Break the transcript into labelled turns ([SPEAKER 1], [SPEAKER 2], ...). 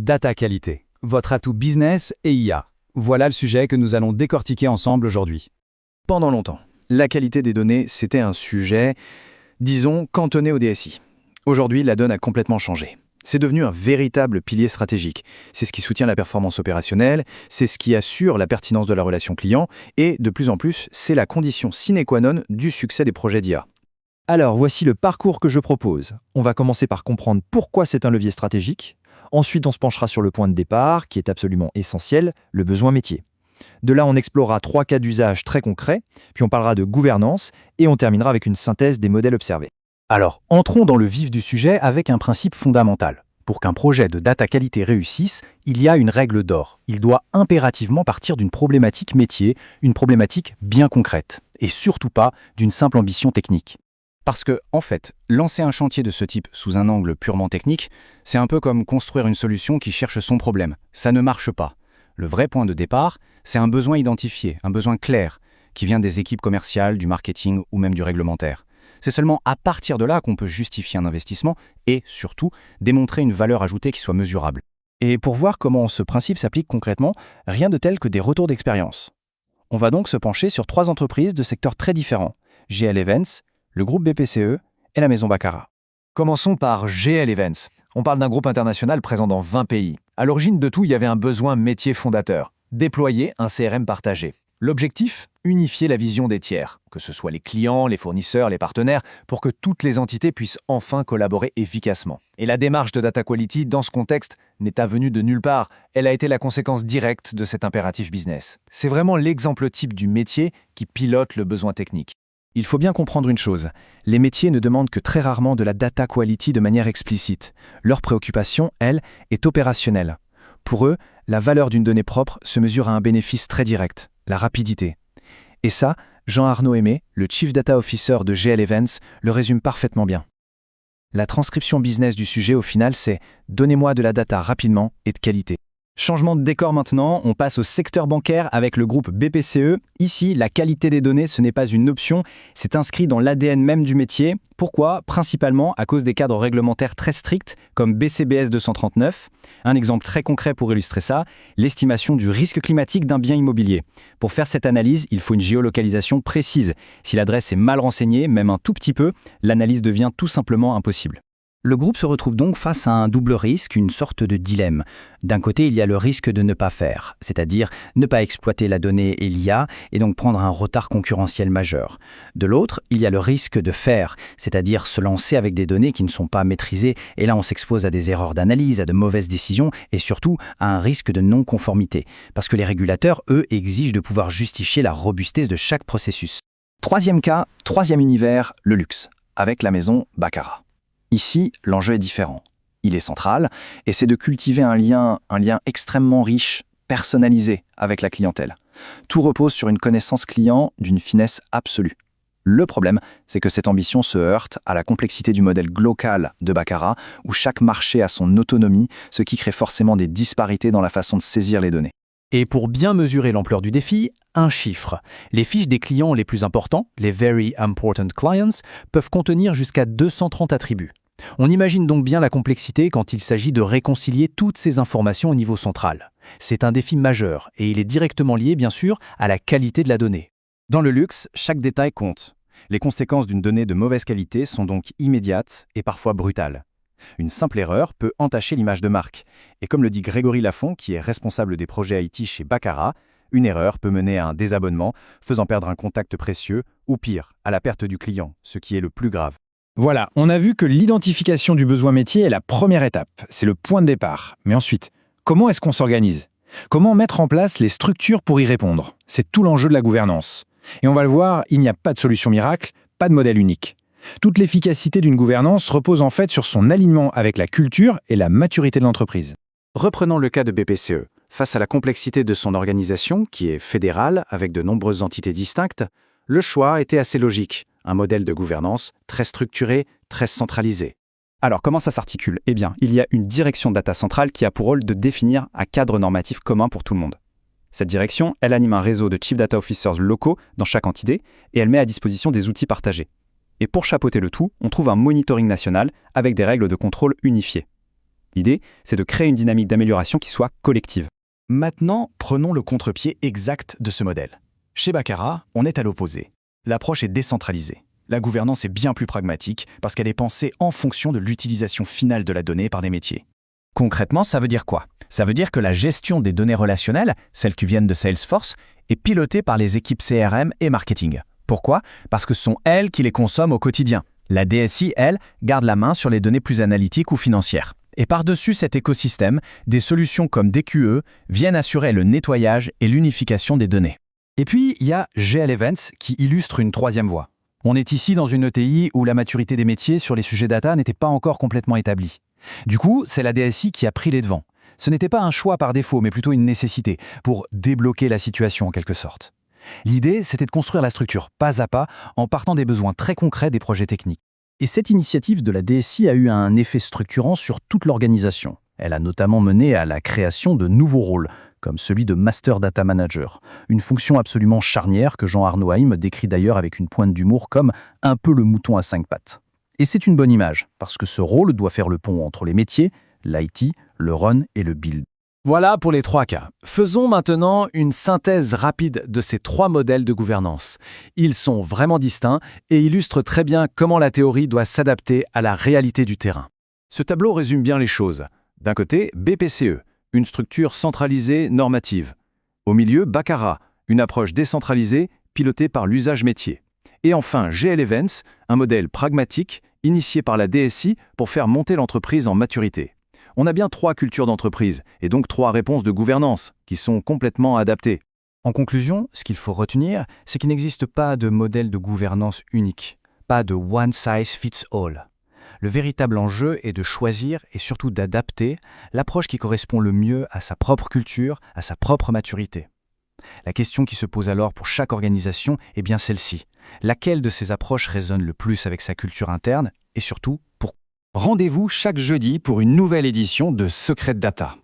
[SPEAKER 1] Data qualité, votre atout business et IA. Voilà le sujet que nous allons décortiquer ensemble aujourd'hui.
[SPEAKER 2] Pendant longtemps, la qualité des données, c'était un sujet, disons, cantonné au DSI. Aujourd'hui, la donne a complètement changé. C'est devenu un véritable pilier stratégique. C'est ce qui soutient la performance opérationnelle, c'est ce qui assure la pertinence de la relation client et, de plus en plus, c'est la condition sine qua non du succès des projets d'IA.
[SPEAKER 3] Alors, voici le parcours que je propose. On va commencer par comprendre pourquoi c'est un levier stratégique. Ensuite, on se penchera sur le point de départ, qui est absolument essentiel, le besoin métier. De là, on explorera 3 cas d'usage très concrets, puis on parlera de gouvernance, et on terminera avec une synthèse des modèles observés.
[SPEAKER 1] Alors, entrons dans le vif du sujet avec un principe fondamental. Pour qu'un projet de data qualité réussisse, il y a une règle d'or. Il doit impérativement partir d'une problématique métier, une problématique bien concrète, et surtout pas d'une simple ambition technique. Parce que, en fait, lancer un chantier de ce type sous un angle purement technique, c'est un peu comme construire une solution qui cherche son problème. Ça ne marche pas. Le vrai point de départ, c'est un besoin identifié, un besoin clair, qui vient des équipes commerciales, du marketing ou même du réglementaire. C'est seulement à partir de là qu'on peut justifier un investissement et, surtout, démontrer une valeur ajoutée qui soit mesurable. Et pour voir comment ce principe s'applique concrètement, rien de tel que des retours d'expérience. On va donc se pencher sur 3 entreprises de secteurs très différents, GL Events, le groupe BPCE et la maison Baccarat.
[SPEAKER 3] Commençons par GL Events. On parle d'un groupe international présent dans 20 pays. À l'origine de tout, il y avait un besoin métier fondateur. Déployer un CRM partagé. L'objectif ? Unifier la vision des tiers, que ce soit les clients, les fournisseurs, les partenaires, pour que toutes les entités puissent enfin collaborer efficacement. Et la démarche de Data Quality, dans ce contexte, n'est venue de nulle part. Elle a été la conséquence directe de cet impératif business. C'est vraiment l'exemple type du métier qui pilote le besoin technique.
[SPEAKER 1] Il faut bien comprendre une chose, les métiers ne demandent que très rarement de la data quality de manière explicite. Leur préoccupation, elle, est opérationnelle. Pour eux, la valeur d'une donnée propre se mesure à un bénéfice très direct, la rapidité. Et ça, Jean-Arnaud Aimé, le Chief Data Officer de GL Events, le résume parfaitement bien. La transcription business du sujet au final, c'est « donnez-moi de la data rapidement et de qualité ».
[SPEAKER 3] Changement de décor maintenant, on passe au secteur bancaire avec le groupe BPCE. Ici, la qualité des données, ce n'est pas une option, c'est inscrit dans l'ADN même du métier. Pourquoi ? Principalement à cause des cadres réglementaires très stricts, comme BCBS 239. Un exemple très concret pour illustrer ça, l'estimation du risque climatique d'un bien immobilier. Pour faire cette analyse, il faut une géolocalisation précise. Si l'adresse est mal renseignée, même un tout petit peu, l'analyse devient tout simplement impossible.
[SPEAKER 4] Le groupe se retrouve donc face à un double risque, une sorte de dilemme. D'un côté, il y a le risque de ne pas faire, c'est-à-dire ne pas exploiter la donnée et l'IA et donc prendre un retard concurrentiel majeur. De l'autre, il y a le risque de faire, c'est-à-dire se lancer avec des données qui ne sont pas maîtrisées et là on s'expose à des erreurs d'analyse, à de mauvaises décisions et surtout à un risque de non-conformité, parce que les régulateurs, eux, exigent de pouvoir justifier la robustesse de chaque processus.
[SPEAKER 3] Troisième cas, troisième univers, le luxe, avec la maison Baccarat. Ici, l'enjeu est différent. Il est central, et c'est de cultiver un lien extrêmement riche, personnalisé avec la clientèle. Tout repose sur une connaissance client d'une finesse absolue. Le problème, c'est que cette ambition se heurte à la complexité du modèle glocal de Baccarat, où chaque marché a son autonomie, ce qui crée forcément des disparités dans la façon de saisir les données.
[SPEAKER 1] Et pour bien mesurer l'ampleur du défi, un chiffre. Les fiches des clients les plus importants, les Very Important Clients, peuvent contenir jusqu'à 230 attributs. On imagine donc bien la complexité quand il s'agit de réconcilier toutes ces informations au niveau central. C'est un défi majeur et il est directement lié, bien sûr, à la qualité de la donnée. Dans le luxe, chaque détail compte. Les conséquences d'une donnée de mauvaise qualité sont donc immédiates et parfois brutales. Une simple erreur peut entacher l'image de marque. Et comme le dit Grégory Lafont, qui est responsable des projets IT chez Baccarat, une erreur peut mener à un désabonnement, faisant perdre un contact précieux, ou pire, à la perte du client, ce qui est le plus grave.
[SPEAKER 3] Voilà, on a vu que l'identification du besoin métier est la première étape, c'est le point de départ. Mais ensuite, comment est-ce qu'on s'organise ? Comment mettre en place les structures pour y répondre ? C'est tout l'enjeu de la gouvernance. Et on va le voir, il n'y a pas de solution miracle, pas de modèle unique. Toute l'efficacité d'une gouvernance repose en fait sur son alignement avec la culture et la maturité de l'entreprise.
[SPEAKER 1] Reprenons le cas de BPCE. Face à la complexité de son organisation, qui est fédérale avec de nombreuses entités distinctes, le choix était assez logique. Un modèle de gouvernance très structuré, très centralisé.
[SPEAKER 5] Alors, comment ça s'articule ? Eh bien, il y a une direction data centrale qui a pour rôle de définir un cadre normatif commun pour tout le monde. Cette direction, elle anime un réseau de Chief Data Officers locaux dans chaque entité et elle met à disposition des outils partagés. Et pour chapeauter le tout, on trouve un monitoring national avec des règles de contrôle unifiées. L'idée, c'est de créer une dynamique d'amélioration qui soit collective.
[SPEAKER 2] Maintenant, prenons le contre-pied exact de ce modèle. Chez Baccarat, on est à l'opposé. L'approche est décentralisée. La gouvernance est bien plus pragmatique parce qu'elle est pensée en fonction de l'utilisation finale de la donnée par les métiers.
[SPEAKER 3] Concrètement, ça veut dire quoi? Ça veut dire que la gestion des données relationnelles, celles qui viennent de Salesforce, est pilotée par les équipes CRM et marketing. Pourquoi? Parce que ce sont elles qui les consomment au quotidien. La DSI, elle, garde la main sur les données plus analytiques ou financières. Et par-dessus cet écosystème, des solutions comme DQE viennent assurer le nettoyage et l'unification des données.
[SPEAKER 1] Et puis, il y a GL Events qui illustre une troisième voie. On est ici dans une ETI où la maturité des métiers sur les sujets data n'était pas encore complètement établie. Du coup, c'est la DSI qui a pris les devants. Ce n'était pas un choix par défaut, mais plutôt une nécessité pour débloquer la situation en quelque sorte. L'idée, c'était de construire la structure pas à pas en partant des besoins très concrets des projets techniques. Et cette initiative de la DSI a eu un effet structurant sur toute l'organisation. Elle a notamment mené à la création de nouveaux rôles, comme celui de Master Data Manager, une fonction absolument charnière que Jean Arnoheim décrit d'ailleurs avec une pointe d'humour comme un peu le mouton à 5 pattes. Et c'est une bonne image, parce que ce rôle doit faire le pont entre les métiers, l'IT, le run et le build.
[SPEAKER 3] Voilà pour les 3 cas. Faisons maintenant une synthèse rapide de ces 3 modèles de gouvernance. Ils sont vraiment distincts et illustrent très bien comment la théorie doit s'adapter à la réalité du terrain.
[SPEAKER 2] Ce tableau résume bien les choses. D'un côté, BPCE, une structure centralisée normative. Au milieu, Baccarat, une approche décentralisée pilotée par l'usage métier. Et enfin, GL Events, un modèle pragmatique initié par la DSI pour faire monter l'entreprise en maturité. On a bien 3 cultures d'entreprise et donc 3 réponses de gouvernance qui sont complètement adaptées.
[SPEAKER 1] En conclusion, ce qu'il faut retenir, c'est qu'il n'existe pas de modèle de gouvernance unique, pas de one size fits all. Le véritable enjeu est de choisir et surtout d'adapter l'approche qui correspond le mieux à sa propre culture, à sa propre maturité. La question qui se pose alors pour chaque organisation est bien celle-ci. Laquelle de ces approches résonne le plus avec sa culture interne et surtout pourquoi?
[SPEAKER 2] Rendez-vous chaque jeudi pour une nouvelle édition de Secret Data.